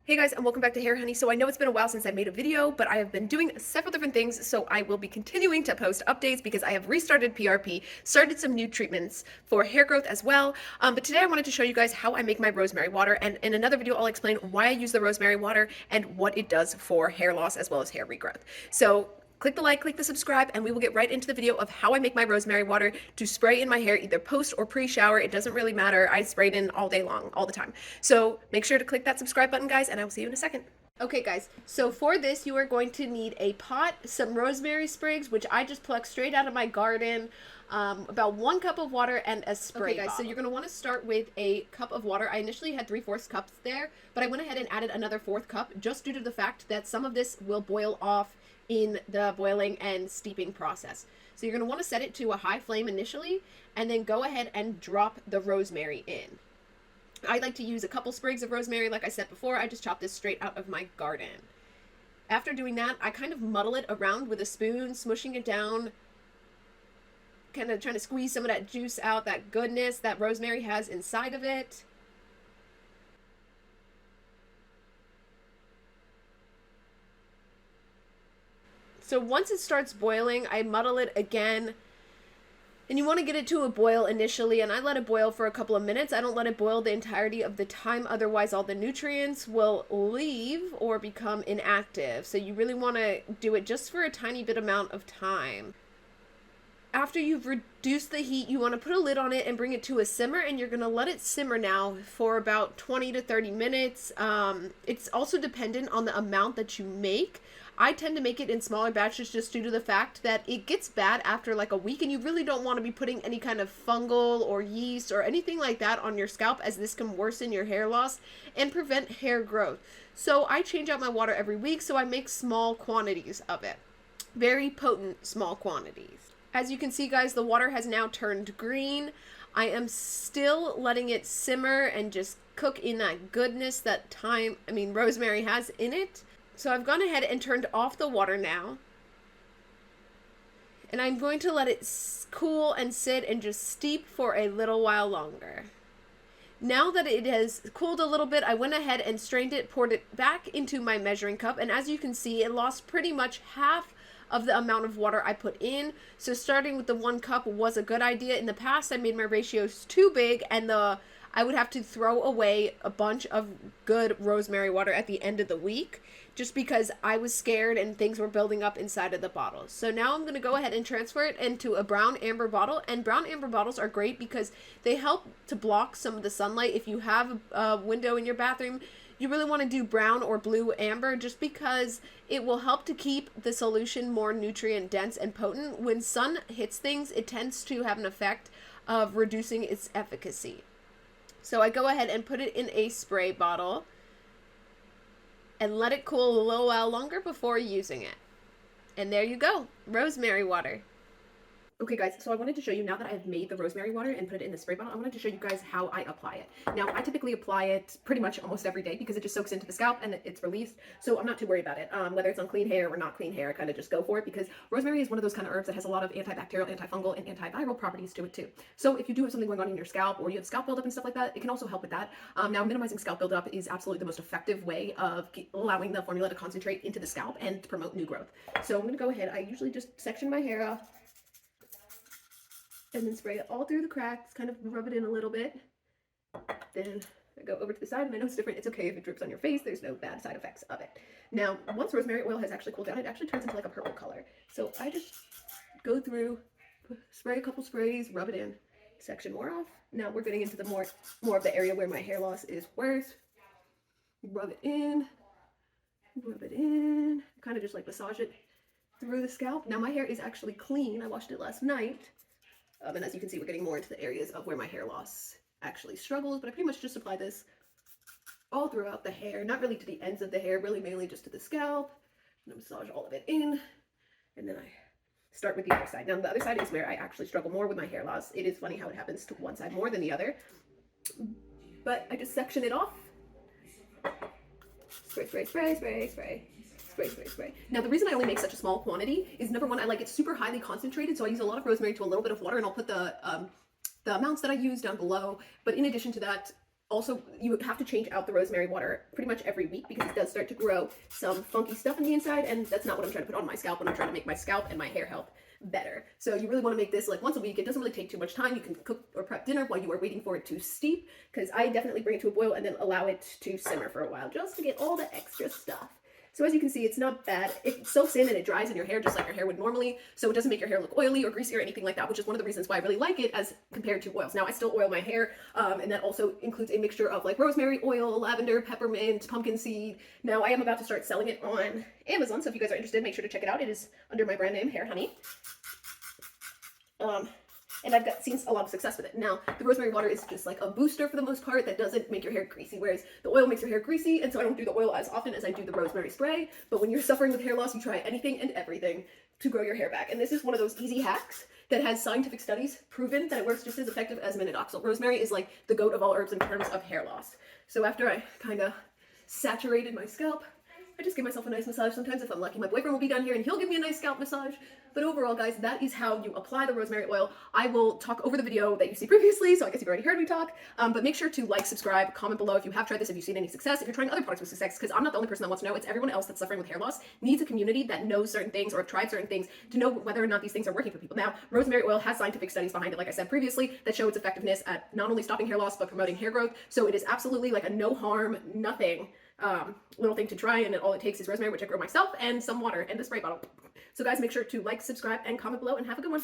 Hey guys, and welcome back to Hair Honey. So I know it's been a while since I made a video, but I have been doing several different things, so I will be continuing to post updates because I have restarted PRP, started some new treatments for hair growth as well. But today I wanted to show you guys how I make my rosemary water, and in another video I'll explain why I use the rosemary water and what it does for hair loss as well as hair regrowth. So click the like, click the subscribe, and we will get right into the video of how I make my rosemary water to spray in my hair either post or pre-shower. It doesn't really matter. I spray it in all day long, all the time. So make sure to click that subscribe button, guys, and I will see you in a second. Okay guys, so for this you are going to need a pot, some rosemary sprigs, which I just plucked straight out of my garden, about 1 cup of water, and a spray bottle. So you're going to want to start with a cup of water. I initially had 3/4 cups there, but I went ahead and added another 1/4 cup just due to the fact that some of this will boil off in the boiling and steeping process. So you're going to want to set it to a high flame initially, and then go ahead and drop the rosemary in. I like to use a couple sprigs of rosemary. Like I said before, I just chopped this straight out of my garden. After doing that, I kind of muddle it around with a spoon, smushing it down, kind of trying to squeeze some of that juice out, that goodness that rosemary has inside of it. So once it starts boiling, I muddle it again. And you want to get it to a boil initially, and I let it boil for a couple of minutes. I don't let it boil the entirety of the time, otherwise all the nutrients will leave or become inactive. So you really want to do it just for a tiny bit amount of time. After you've reduced the heat, you want to put a lid on it and bring it to a simmer, and you're going to let it simmer now for about 20 to 30 minutes. It's also dependent on the amount that you make. I tend to make it in smaller batches just due to the fact that it gets bad after like a week, and you really don't want to be putting any kind of fungal or yeast or anything like that on your scalp, as this can worsen your hair loss and prevent hair growth. So I change out my water every week, so I make small quantities of it. Very potent small quantities. As you can see, guys, the water has now turned green. I am still letting it simmer and just cook in that goodness that rosemary has in it. So I've gone ahead and turned off the water now. And I'm going to let it cool and sit and just steep for a little while longer. Now that it has cooled a little bit, I went ahead and strained it, poured it back into my measuring cup. And as you can see, it lost pretty much half of the amount of water I put in. So starting with the 1 cup was a good idea. In the past, I made my ratios too big, and I would have to throw away a bunch of good rosemary water at the end of the week just because I was scared and things were building up inside of the bottles. So now I'm going to go ahead and transfer it into a brown amber bottle. And brown amber bottles are great because they help to block some of the sunlight. If you have a window in your bathroom, you really want to do brown or blue amber just because it will help to keep the solution more nutrient dense and potent. When sun hits things, it tends to have an effect of reducing its efficacy. So I go ahead and put it in a spray bottle and let it cool a little while longer before using it. And there you go, rosemary water. Okay guys, so I wanted to show you, now that I've made the rosemary water and put it in the spray bottle, I wanted to show you guys how I apply it. Now, I typically apply it pretty much almost every day because it just soaks into the scalp and it's released. So I'm not too worried about it. Whether it's on clean hair or not clean hair, I kind of just go for it because rosemary is one of those kind of herbs that has a lot of antibacterial, antifungal, and antiviral properties to it too. So if you do have something going on in your scalp or you have scalp buildup and stuff like that, it can also help with that. Now, minimizing scalp buildup is absolutely the most effective way of allowing the formula to concentrate into the scalp and to promote new growth. So I'm going to go ahead. I usually just section my hair off and then spray it all through the cracks, kind of rub it in a little bit. Then I go over to the side, and I know it's different. It's okay if it drips on your face. There's no bad side effects of it. Now, once rosemary oil has actually cooled down, it actually turns into like a purple color. So I just go through, spray a couple sprays, rub it in, section more off. Now we're getting into the more of the area where my hair loss is worse. Rub it in, kind of just like massage it through the scalp. Now my hair is actually clean. I washed it last night. And as you can see, we're getting more into the areas of where my hair loss actually struggles, but I pretty much just apply this all throughout the hair, not really to the ends of the hair, really mainly just to the scalp. And I massage all of it in, and then I start with the other side. Now, the other side is where I actually struggle more with my hair loss. It is funny how it happens to one side more than the other, but I just section it off. Spray, spray, spray, spray, spray. Spray, spray, spray. Now, the reason I only make such a small quantity is, number one, I like it super highly concentrated, so I use a lot of rosemary to a little bit of water, and I'll put the amounts that I use down below. But in addition to that, Also, you have to change out the rosemary water pretty much every week because it does start to grow some funky stuff on the inside, and that's not what I'm trying to put on my scalp when I'm trying to make my scalp and my hair health better. So you really want to make this like once a week. It doesn't really take too much time. You can cook or prep dinner while you are waiting for it to steep, because I definitely bring it to a boil and then allow it to simmer for a while just to get all the extra stuff. So as you can see, it's not bad. It soaks in and it dries in your hair just like your hair would normally, so it doesn't make your hair look oily or greasy or anything like that, which is one of the reasons why I really like it as compared to oils. Now, I still oil my hair, and that also includes a mixture of like rosemary oil, lavender, peppermint, pumpkin seed. Now, I am about to start selling it on Amazon, so if you guys are interested, make sure to check it out. It is under my brand name, Hair Honey. And I've seen a lot of success with it. Now, the rosemary water is just like a booster for the most part that doesn't make your hair greasy, whereas the oil makes your hair greasy, and so I don't do the oil as often as I do the rosemary spray. But when you're suffering with hair loss, you try anything and everything to grow your hair back. And this is one of those easy hacks that has scientific studies proven that it works just as effective as minoxidil. Rosemary is like the goat of all herbs in terms of hair loss. So after I kind of saturated my scalp, I just give myself a nice massage. Sometimes if I'm lucky, my boyfriend will be down here and he'll give me a nice scalp massage. But overall, guys, that is how you apply the rosemary oil. I will talk over the video that you see previously, so I guess you've already heard me talk. But make sure to like, subscribe, comment below if you have tried this, if you've seen any success, if you're trying other products with success, because I'm not the only person that wants to know. It's everyone else that's suffering with hair loss needs a community that knows certain things or have tried certain things to know whether or not these things are working for people. Now, rosemary oil has scientific studies behind it, like I said previously, that show its effectiveness at not only stopping hair loss, but promoting hair growth. So it is absolutely like a no harm, nothing little thing to try, and all it takes is rosemary, which I grow myself, and some water and the spray bottle. So guys, make sure to like, subscribe, and comment below, and have a good one.